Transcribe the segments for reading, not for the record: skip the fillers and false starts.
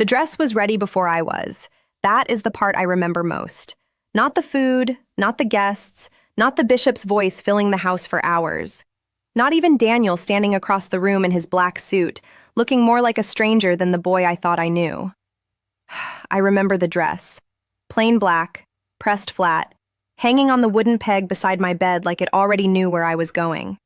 The dress was ready before I was. That is the part I remember most. Not the food, not the guests, not the bishop's voice filling the house for hours. Not even Daniel standing across the room in his black suit, looking more like a stranger than the boy I thought I knew. I remember the dress. Plain black, pressed flat, hanging on the wooden peg beside my bed like it already knew where I was going.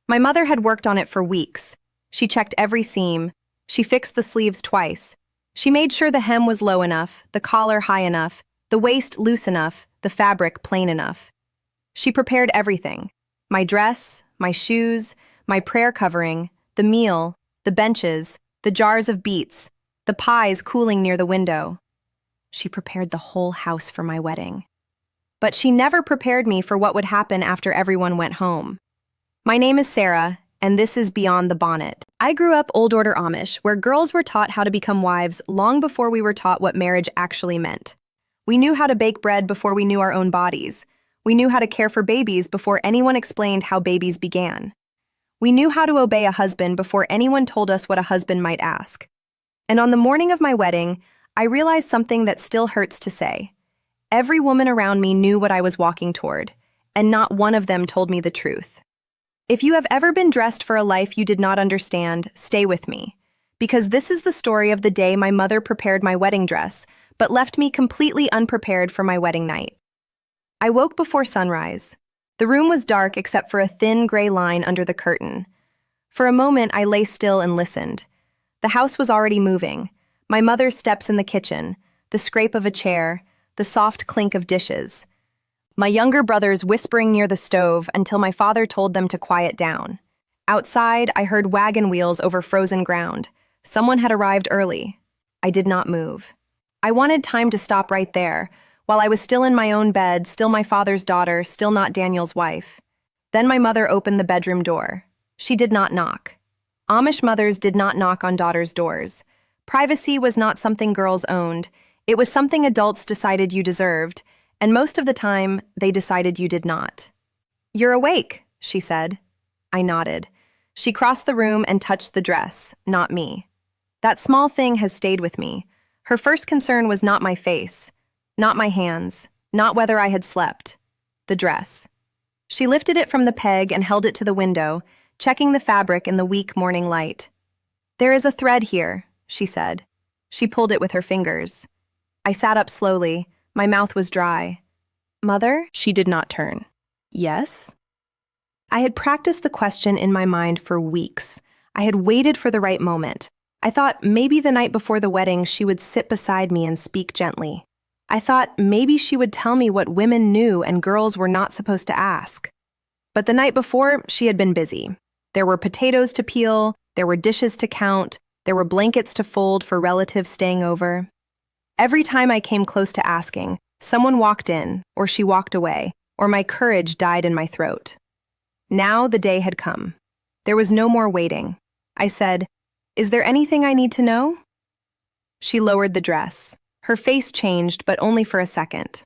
My mother had worked on it for weeks. She checked every seam. She fixed the sleeves twice. She made sure the hem was low enough, the collar high enough, the waist loose enough, the fabric plain enough. She prepared everything. My dress, my shoes, my prayer covering, the meal, the benches, the jars of beets, the pies cooling near the window. She prepared the whole house for my wedding. But she never prepared me for what would happen after everyone went home. My name is Sarah, and this is Beyond the Bonnet. I grew up Old Order Amish, where girls were taught how to become wives long before we were taught what marriage actually meant. We knew how to bake bread before we knew our own bodies. We knew how to care for babies before anyone explained how babies began. We knew how to obey a husband before anyone told us what a husband might ask. And on the morning of my wedding, I realized something that still hurts to say. Every woman around me knew what I was walking toward, and not one of them told me the truth. If you have ever been dressed for a life you did not understand, stay with me. Because this is the story of the day my mother prepared my wedding dress, but left me completely unprepared for my wedding night. I woke before sunrise. The room was dark except for a thin gray line under the curtain. For a moment, I lay still and listened. The house was already moving. My mother's steps in the kitchen, the scrape of a chair, the soft clink of dishes. My younger brothers whispering near the stove until my father told them to quiet down. Outside, I heard wagon wheels over frozen ground. Someone had arrived early. I did not move. I wanted time to stop right there, while I was still in my own bed, still my father's daughter, still not Daniel's wife. Then my mother opened the bedroom door. She did not knock. Amish mothers did not knock on daughters' doors. Privacy was not something girls owned. It was something adults decided you deserved, and most of the time, they decided you did not. "You're awake," she said. I nodded. She crossed the room and touched the dress, not me. That small thing has stayed with me. Her first concern was not my face, not my hands, not whether I had slept. The dress. She lifted it from the peg and held it to the window, checking the fabric in the weak morning light. "There is a thread here," she said. She pulled it with her fingers. I sat up slowly. My mouth was dry. "Mother?" She did not turn. "Yes?" I had practiced the question in my mind for weeks. I had waited for the right moment. I thought maybe the night before the wedding she would sit beside me and speak gently. I thought maybe she would tell me what women knew and girls were not supposed to ask. But the night before, she had been busy. There were potatoes to peel, there were dishes to count, there were blankets to fold for relatives staying over. Every time I came close to asking, someone walked in, or she walked away, or my courage died in my throat. Now the day had come. There was no more waiting. I said, "Is there anything I need to know?" She lowered the dress. Her face changed, but only for a second.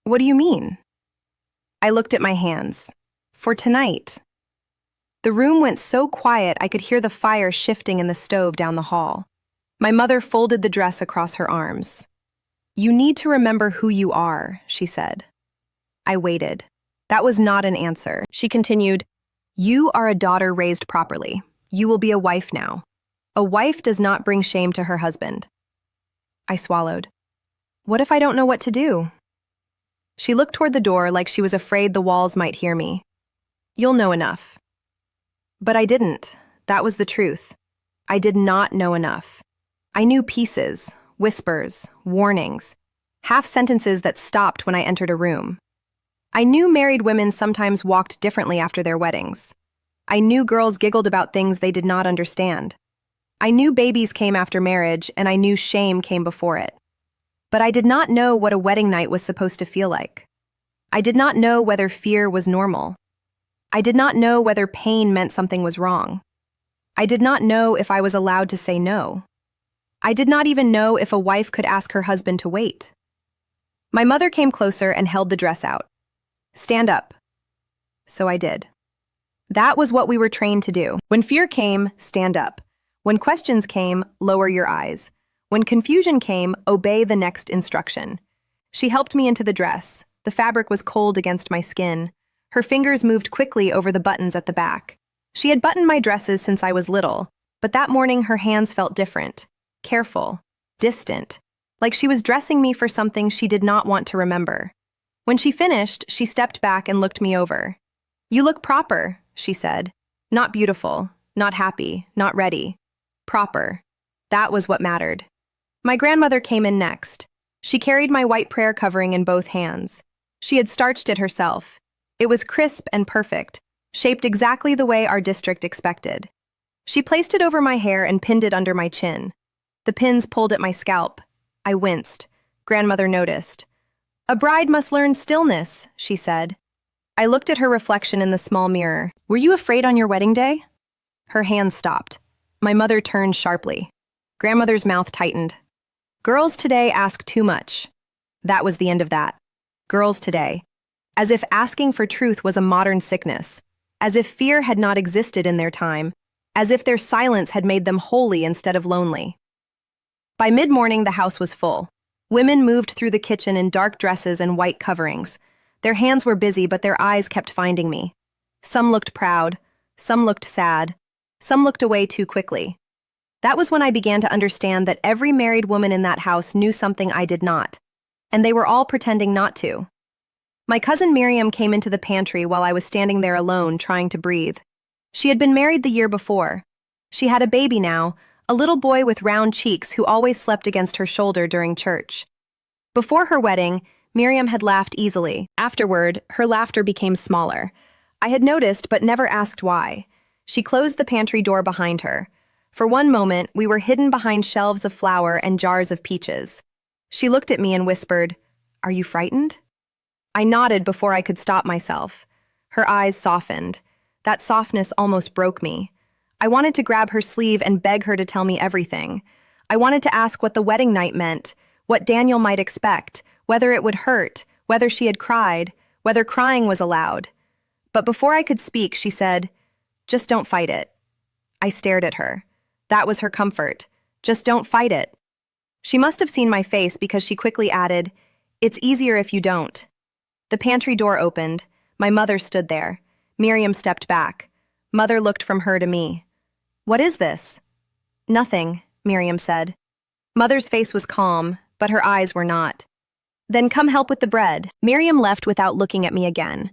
"What do you mean?" I looked at my hands. "For tonight." The room went so quiet I could hear the fire shifting in the stove down the hall. My mother folded the dress across her arms. "You need to remember who you are," she said. I waited. That was not an answer. She continued, "You are a daughter raised properly. You will be a wife now. A wife does not bring shame to her husband." I swallowed. "What if I don't know what to do?" She looked toward the door like she was afraid the walls might hear me. "You'll know enough." But I didn't. That was the truth. I did not know enough. I knew pieces, whispers, warnings, half sentences that stopped when I entered a room. I knew married women sometimes walked differently after their weddings. I knew girls giggled about things they did not understand. I knew babies came after marriage, and I knew shame came before it. But I did not know what a wedding night was supposed to feel like. I did not know whether fear was normal. I did not know whether pain meant something was wrong. I did not know if I was allowed to say no. I did not even know if a wife could ask her husband to wait. My mother came closer and held the dress out. "Stand up." So I did. That was what we were trained to do. When fear came, stand up. When questions came, lower your eyes. When confusion came, obey the next instruction. She helped me into the dress. The fabric was cold against my skin. Her fingers moved quickly over the buttons at the back. She had buttoned my dresses since I was little, but that morning her hands felt different, careful, distant, like she was dressing me for something she did not want to remember. When she finished, she stepped back and looked me over. "You look proper," she said. "Not beautiful, not happy, not ready. Proper." That was what mattered. My grandmother came in next. She carried my white prayer covering in both hands. She had starched it herself. It was crisp and perfect, shaped exactly the way our district expected. She placed it over my hair and pinned it under my chin. The pins pulled at my scalp. I winced. Grandmother noticed. "A bride must learn stillness," she said. I looked at her reflection in the small mirror. "Were you afraid on your wedding day?" Her hands stopped. My mother turned sharply. Grandmother's mouth tightened. "Girls today ask too much." That was the end of that. Girls today. As if asking for truth was a modern sickness. As if fear had not existed in their time. As if their silence had made them holy instead of lonely. By mid-morning, the house was full. Women moved through the kitchen in dark dresses and white coverings. Their hands were busy, but their eyes kept finding me. Some looked proud. Some looked sad. Some looked away too quickly. That was when I began to understand that every married woman in that house knew something I did not. And they were all pretending not to. My cousin Miriam came into the pantry while I was standing there alone, trying to breathe. She had been married the year before. She had a baby now, a little boy with round cheeks who always slept against her shoulder during church. Before her wedding, Miriam had laughed easily. Afterward, her laughter became smaller. I had noticed but never asked why. She closed the pantry door behind her. For one moment, we were hidden behind shelves of flour and jars of peaches. She looked at me and whispered, "Are you frightened?" I nodded before I could stop myself. Her eyes softened. That softness almost broke me. I wanted to grab her sleeve and beg her to tell me everything. I wanted to ask what the wedding night meant, what Daniel might expect, whether it would hurt, whether she had cried, whether crying was allowed. But before I could speak, she said, "Just don't fight it." I stared at her. That was her comfort. Just don't fight it. She must have seen my face because she quickly added, "It's easier if you don't." The pantry door opened. My mother stood there. Miriam stepped back. Mother looked from her to me. "What is this?" "Nothing," Miriam said. Mother's face was calm, but her eyes were not. "Then come help with the bread." Miriam left without looking at me again.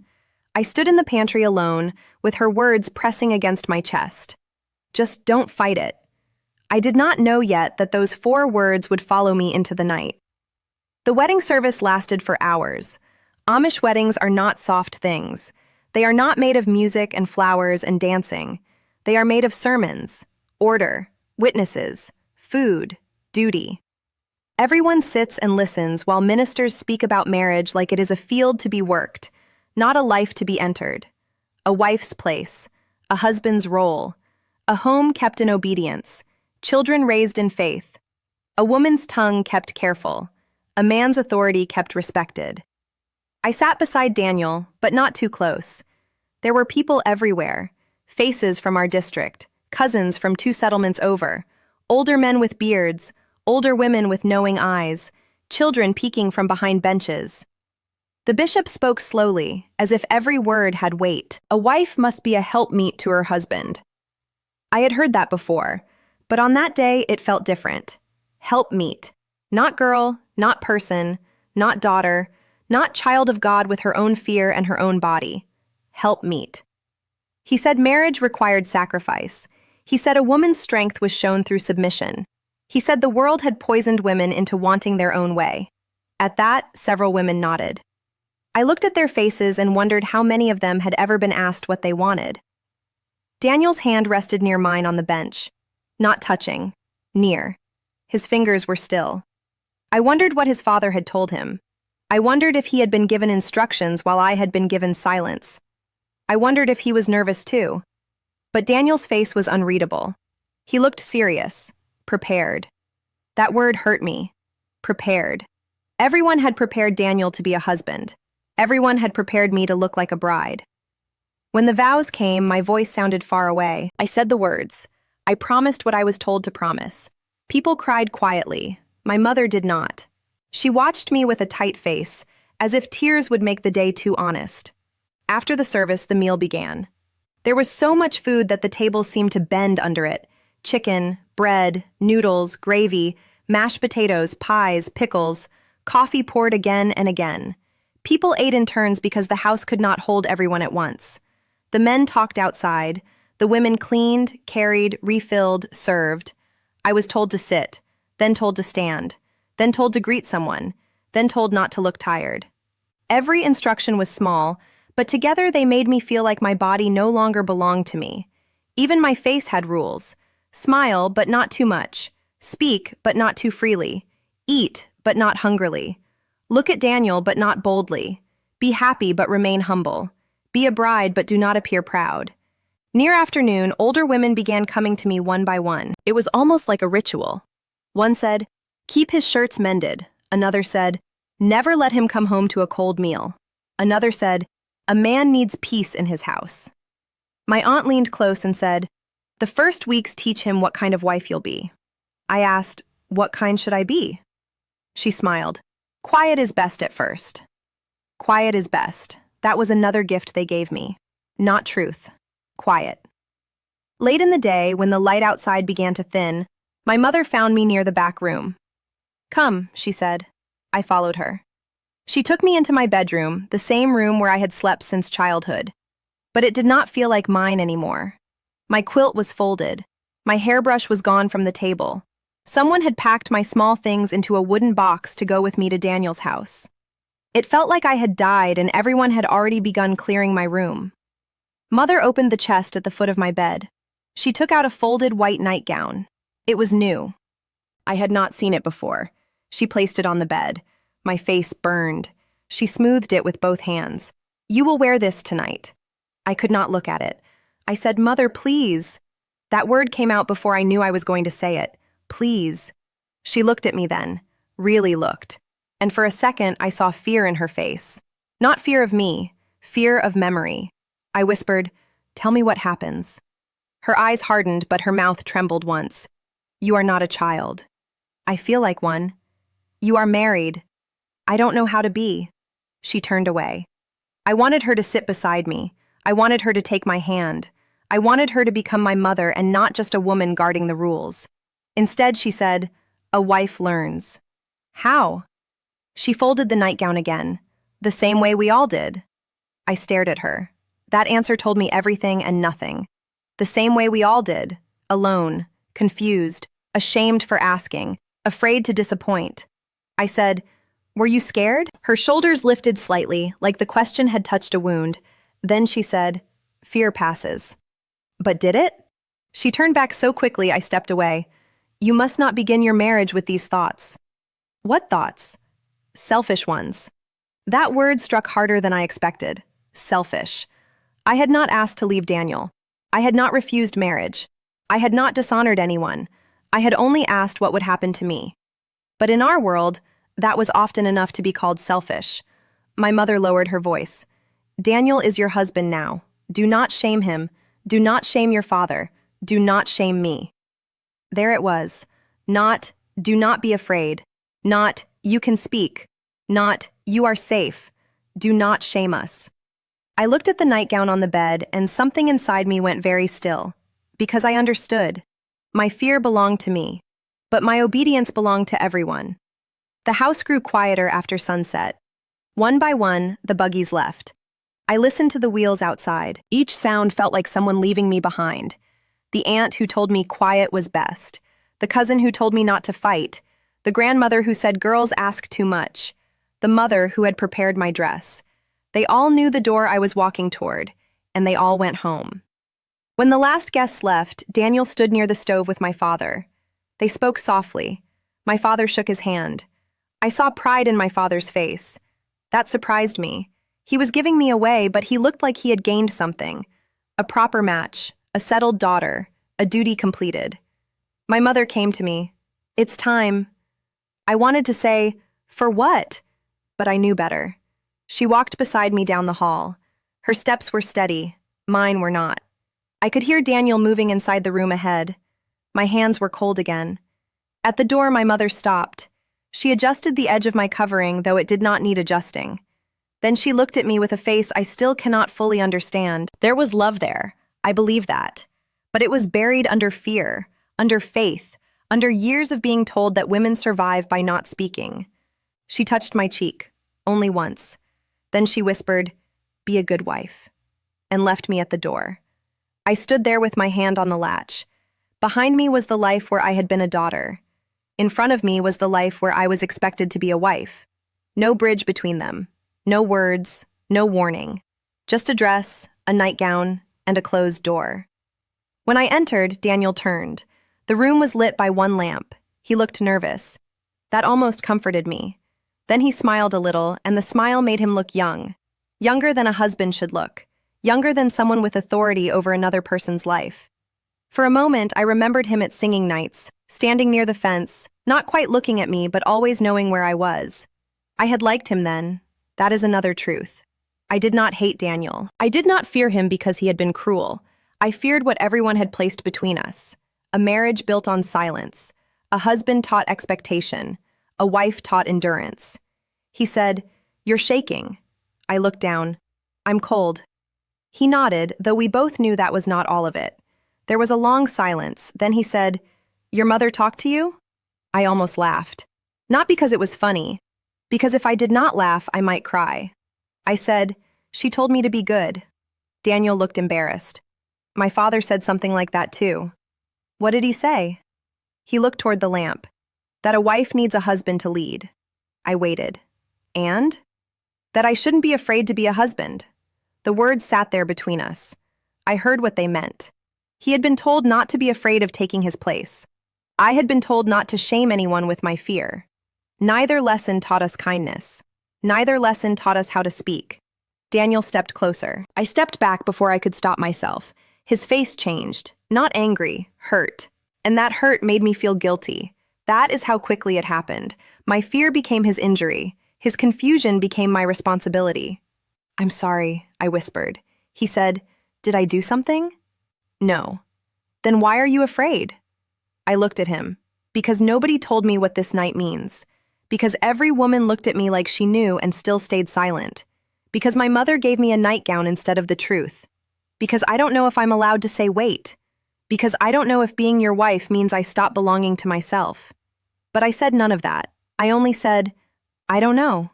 I stood in the pantry alone, with her words pressing against my chest. Just don't fight it. I did not know yet that those 4 words would follow me into the night. The wedding service lasted for hours. Amish weddings are not soft things. They are not made of music and flowers and dancing. They are made of sermons, order, witnesses, food, duty. Everyone sits and listens while ministers speak about marriage like it is a field to be worked, not a life to be entered. A wife's place, a husband's role, a home kept in obedience, children raised in faith, a woman's tongue kept careful, a man's authority kept respected. I sat beside Daniel, but not too close. There were people everywhere, faces from our district, cousins from 2 settlements over, older men with beards, older women with knowing eyes, children peeking from behind benches. The bishop spoke slowly, as if every word had weight. A wife must be a helpmeet to her husband. I had heard that before, but on that day it felt different. Helpmeet. Not girl, not person, not daughter, not child of God with her own fear and her own body. Helpmeet. He said marriage required sacrifice. He said a woman's strength was shown through submission. He said the world had poisoned women into wanting their own way. At that, several women nodded. I looked at their faces and wondered how many of them had ever been asked what they wanted. Daniel's hand rested near mine on the bench. Not touching. Near. His fingers were still. I wondered what his father had told him. I wondered if he had been given instructions while I had been given silence. I wondered if he was nervous too. But Daniel's face was unreadable. He looked serious, prepared. That word hurt me. Prepared. Everyone had prepared Daniel to be a husband. Everyone had prepared me to look like a bride. When the vows came, my voice sounded far away. I said the words. I promised what I was told to promise. People cried quietly. My mother did not. She watched me with a tight face, as if tears would make the day too honest. After the service, the meal began. There was so much food that the table seemed to bend under it. Chicken, bread, noodles, gravy, mashed potatoes, pies, pickles, coffee poured again and again. People ate in turns because the house could not hold everyone at once. The men talked outside. The women cleaned, carried, refilled, served. I was told to sit, then told to stand, then told to greet someone, then told not to look tired. Every instruction was small, but together they made me feel like my body no longer belonged to me. Even my face had rules. Smile, but not too much. Speak, but not too freely. Eat, but not hungrily. Look at Daniel, but not boldly. Be happy, but remain humble. Be a bride, but do not appear proud. Near afternoon, older women began coming to me one by one. It was almost like a ritual. One said, "Keep his shirts mended." Another said, "Never let him come home to a cold meal." Another said, "A man needs peace in his house." My aunt leaned close and said, "The first weeks teach him what kind of wife you'll be." I asked, "What kind should I be?" She smiled. "Quiet is best at first." Quiet is best. That was another gift they gave me. Not truth. Quiet. Late in the day, when the light outside began to thin, my mother found me near the back room. "Come," she said. I followed her. She took me into my bedroom, the same room where I had slept since childhood. But it did not feel like mine anymore. My quilt was folded. My hairbrush was gone from the table. Someone had packed my small things into a wooden box to go with me to Daniel's house. It felt like I had died and everyone had already begun clearing my room. Mother opened the chest at the foot of my bed. She took out a folded white nightgown. It was new. I had not seen it before. She placed it on the bed. My face burned. She smoothed it with both hands. "You will wear this tonight." I could not look at it. I said, "Mother, please." That word came out before I knew I was going to say it. Please. She looked at me then, really looked. And for a second, I saw fear in her face. Not fear of me, fear of memory. I whispered, "Tell me what happens." Her eyes hardened, but her mouth trembled once. "You are not a child." "I feel like one." "You are married." "I don't know how to be." She turned away. I wanted her to sit beside me. I wanted her to take my hand. I wanted her to become my mother and not just a woman guarding the rules. Instead, she said, "A wife learns." "How?" She folded the nightgown again. "The same way we all did." I stared at her. That answer told me everything and nothing. The same way we all did. Alone, confused, ashamed for asking, afraid to disappoint. I said, "Were you scared?" Her shoulders lifted slightly, like the question had touched a wound. Then she said, "Fear passes." "But did it?" She turned back so quickly I stepped away. "You must not begin your marriage with these thoughts." "What thoughts?" "Selfish ones." That word struck harder than I expected. Selfish. I had not asked to leave Daniel. I had not refused marriage. I had not dishonored anyone. I had only asked what would happen to me. But in our world, that was often enough to be called selfish. My mother lowered her voice. "Daniel is your husband now. Do not shame him. Do not shame your father. Do not shame me." There it was. Not, "Do not be afraid." Not, "You can speak." Not, "You are safe." Do not shame us. I looked at the nightgown on the bed, and something inside me went very still. Because I understood. My fear belonged to me. But my obedience belonged to everyone. The house grew quieter after sunset. One by one, the buggies left. I listened to the wheels outside. Each sound felt like someone leaving me behind. The aunt who told me quiet was best. The cousin who told me not to fight. The grandmother who said girls ask too much. The mother who had prepared my dress. They all knew the door I was walking toward, and they all went home. When the last guests left, Daniel stood near the stove with my father. They spoke softly. My father shook his hand. I saw pride in my father's face. That surprised me. He was giving me away, but he looked like he had gained something. A proper match, a settled daughter, a duty completed. My mother came to me. "It's time." I wanted to say, "For what?" But I knew better. She walked beside me down the hall. Her steps were steady. Mine were not. I could hear Daniel moving inside the room ahead. My hands were cold again. At the door, my mother stopped. She adjusted the edge of my covering, though it did not need adjusting. Then she looked at me with a face I still cannot fully understand. There was love there. I believe that. But it was buried under fear, under faith, under years of being told that women survive by not speaking. She touched my cheek, only once. Then she whispered, "Be a good wife," and left me at the door. I stood there with my hand on the latch. Behind me was the life where I had been a daughter. In front of me was the life where I was expected to be a wife. No bridge between them. No words, no warning. Just a dress, a nightgown, and a closed door. When I entered, Daniel turned. The room was lit by one lamp. He looked nervous. That almost comforted me. Then he smiled a little, and the smile made him look young. Younger than a husband should look. Younger than someone with authority over another person's life. For a moment, I remembered him at singing nights, standing near the fence, not quite looking at me, but always knowing where I was. I had liked him then. That is another truth. I did not hate Daniel. I did not fear him because he had been cruel. I feared what everyone had placed between us. A marriage built on silence. A husband taught expectation. A wife taught endurance. He said, "You're shaking." I looked down. "I'm cold." He nodded, though we both knew that was not all of it. There was a long silence. Then he said, "Your mother talked to you?" I almost laughed. Not because it was funny, because if I did not laugh, I might cry. I said, "She told me to be good." Daniel looked embarrassed. "My father said something like that too." "What did he say?" He looked toward the lamp. "That a wife needs a husband to lead." I waited. "And?" "That I shouldn't be afraid to be a husband." The words sat there between us. I heard what they meant. He had been told not to be afraid of taking his place. I had been told not to shame anyone with my fear. Neither lesson taught us kindness. Neither lesson taught us how to speak. Daniel stepped closer. I stepped back before I could stop myself. His face changed, not angry, hurt. And that hurt made me feel guilty. That is how quickly it happened. My fear became his injury. His confusion became my responsibility. "I'm sorry," I whispered. He said, "Did I do something?" "No." "Then why are you afraid?" I looked at him. "Because nobody told me what this night means. Because every woman looked at me like she knew and still stayed silent. Because my mother gave me a nightgown instead of the truth. Because I don't know if I'm allowed to say wait. Because I don't know if being your wife means I stop belonging to myself." But I said none of that. I only said, "I don't know."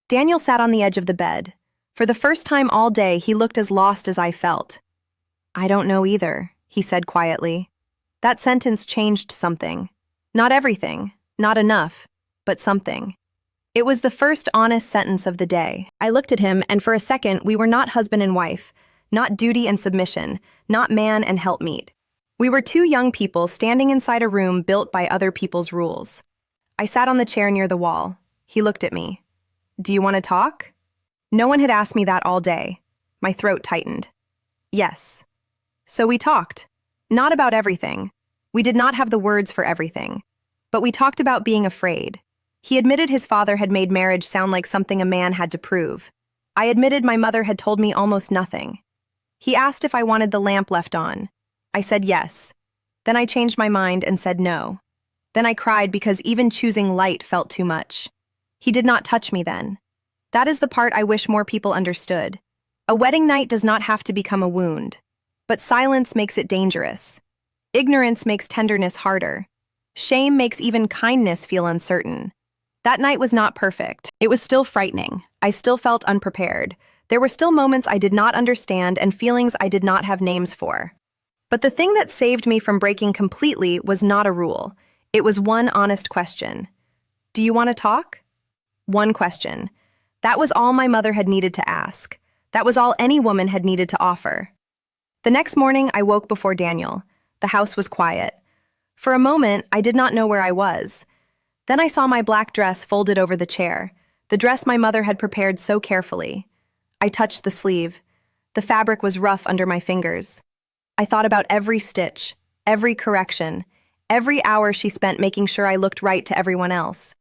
Daniel sat on the edge of the bed. For the first time all day, he looked as lost as I felt. "I don't know either," he said quietly. That sentence changed something. Not everything, not enough, but something. It was the first honest sentence of the day. I looked at him, and for a second, we were not husband and wife, not duty and submission, not man and helpmeet. We were two young people standing inside a room built by other people's rules. I sat on the chair near the wall. He looked at me. "Do you want to talk?" No one had asked me that all day. My throat tightened. Yes. So we talked. Not about everything. We did not have the words for everything. But we talked about being afraid. He admitted his father had made marriage sound like something a man had to prove. I admitted my mother had told me almost nothing. He asked if I wanted the lamp left on. I said yes. Then I changed my mind and said no. Then I cried because even choosing light felt too much. He did not touch me then. That is the part I wish more people understood. A wedding night does not have to become a wound. But silence makes it dangerous. Ignorance makes tenderness harder. Shame makes even kindness feel uncertain. That night was not perfect. It was still frightening. I still felt unprepared. There were still moments I did not understand and feelings I did not have names for. But the thing that saved me from breaking completely was not a rule. It was one honest question. "Do you want to talk?" One question. That was all my mother had needed to ask. That was all any woman had needed to offer. The next morning, I woke before Daniel. The house was quiet. For a moment, I did not know where I was. Then I saw my black dress folded over the chair, the dress my mother had prepared so carefully. I touched the sleeve. The fabric was rough under my fingers. I thought about every stitch, every correction, every hour she spent making sure I looked right to everyone else.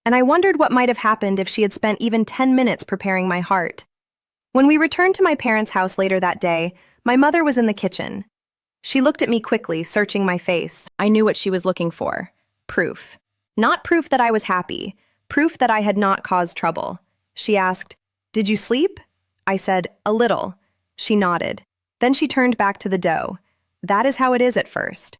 And I wondered what might have happened if she had spent even 10 minutes preparing my heart. When we returned to my parents' house later that day, my mother was in the kitchen. She looked at me quickly, searching my face. I knew what she was looking for. Proof. Not proof that I was happy, proof that I had not caused trouble. She asked, "Did you sleep?" I said, "A little." She nodded. Then she turned back to the dough. That is how it is at first.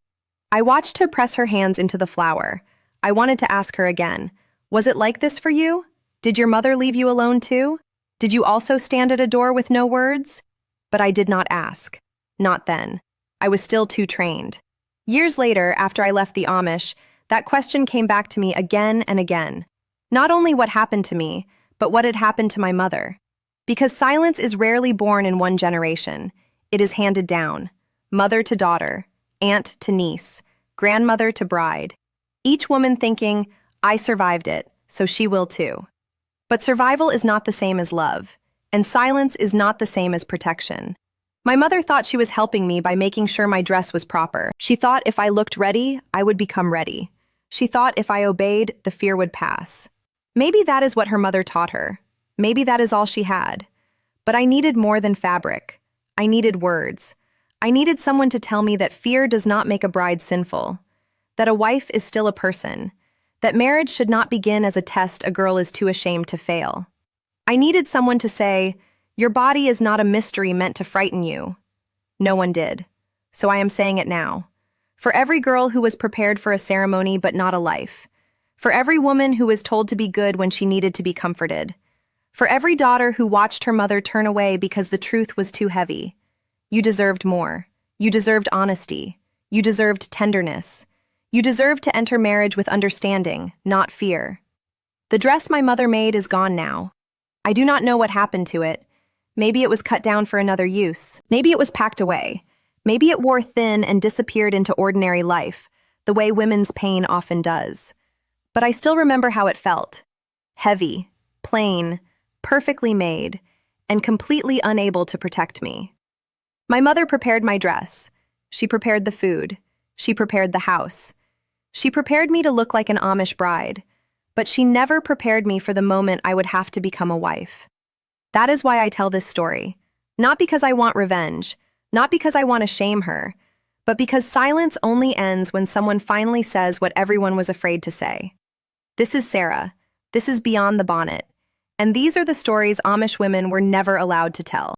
I watched her press her hands into the flour. I wanted to ask her again, "Was it like this for you? Did your mother leave you alone too? Did you also stand at a door with no words?" But I did not ask. Not then. I was still too trained. Years later, after I left the Amish, that question came back to me again and again. Not only what happened to me, but what had happened to my mother. Because silence is rarely born in one generation. It is handed down. Mother to daughter, aunt to niece, grandmother to bride. Each woman thinking, "I survived it, so she will too." But survival is not the same as love, and silence is not the same as protection. My mother thought she was helping me by making sure my dress was proper. She thought if I looked ready, I would become ready. She thought if I obeyed, the fear would pass. Maybe that is what her mother taught her. Maybe that is all she had. But I needed more than fabric. I needed words. I needed someone to tell me that fear does not make a bride sinful, that a wife is still a person, that marriage should not begin as a test a girl is too ashamed to fail. I needed someone to say, "Your body is not a mystery meant to frighten you." No one did. So I am saying it now. For every girl who was prepared for a ceremony but not a life. For every woman who was told to be good when she needed to be comforted. For every daughter who watched her mother turn away because the truth was too heavy. You deserved more. You deserved honesty. You deserved tenderness. You deserved to enter marriage with understanding, not fear. The dress my mother made is gone now. I do not know what happened to it. Maybe it was cut down for another use. Maybe it was packed away. Maybe it wore thin and disappeared into ordinary life, the way women's pain often does. But I still remember how it felt. Heavy, plain, perfectly made, and completely unable to protect me. My mother prepared my dress. She prepared the food. She prepared the house. She prepared me to look like an Amish bride, but she never prepared me for the moment I would have to become a wife. That is why I tell this story. Not because I want revenge, not because I want to shame her, but because silence only ends when someone finally says what everyone was afraid to say. This is Sarah. This is Beyond the Bonnet. And these are the stories Amish women were never allowed to tell.